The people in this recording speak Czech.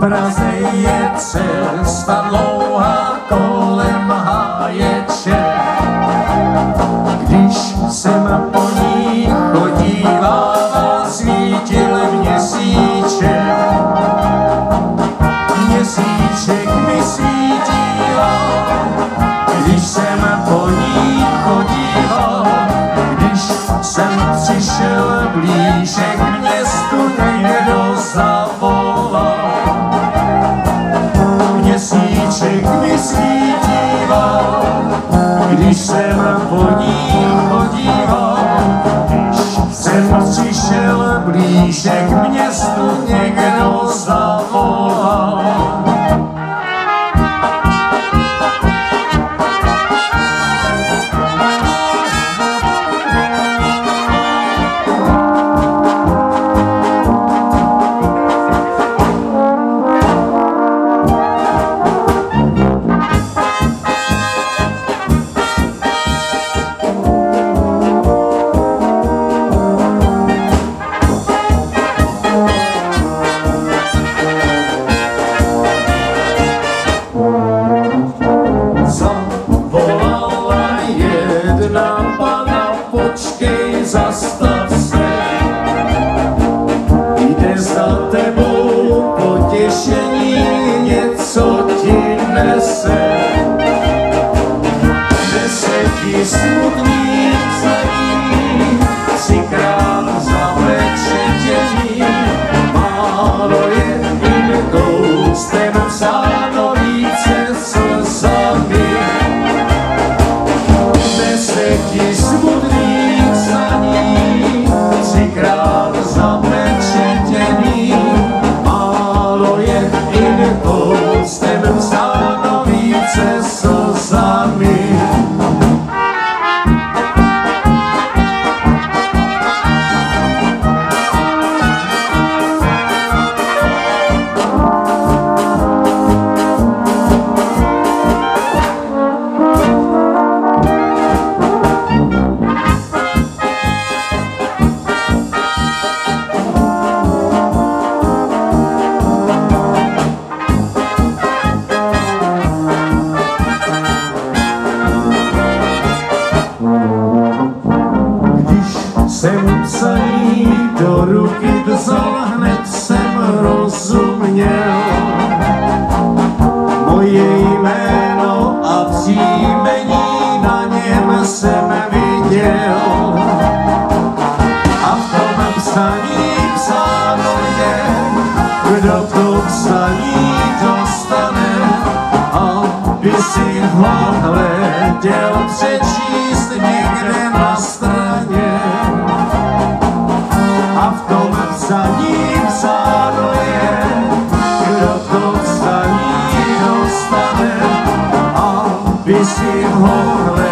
Praze je cesta dlouhá kolem háječe. Když jsem po ní chodívala, svítil měsíček. Měsíček mi svítil, když jsem po ní chodíval. Když jsem přišel blíže k městu, někdo zavolal. Měsíček mi svítíval, když jsem po ní chodíval. Když jsem přišel blíže k městu, někdo zavolal. Počkej, zastav se, jde za tebou potěšení, něco ti nese. Nese ti smutný psaní, třikrát za večetění. Málo je jim toustem psáno, více slzami. Nese ti smutný psaní, třikrát zapečetěný. Málo je jim toustem psáno, více slzami. Jsem psaní do ruky vzal, hned jsem rozuměl moje jméno a příjmení na něm jsem viděl. A v tom psaní psáno je, kdo to psaní dostane, aby si ho hleděl přečíst někde na straně. A v tom psaní psáno je, kdo to psaní dostane, aby si ho hleděl.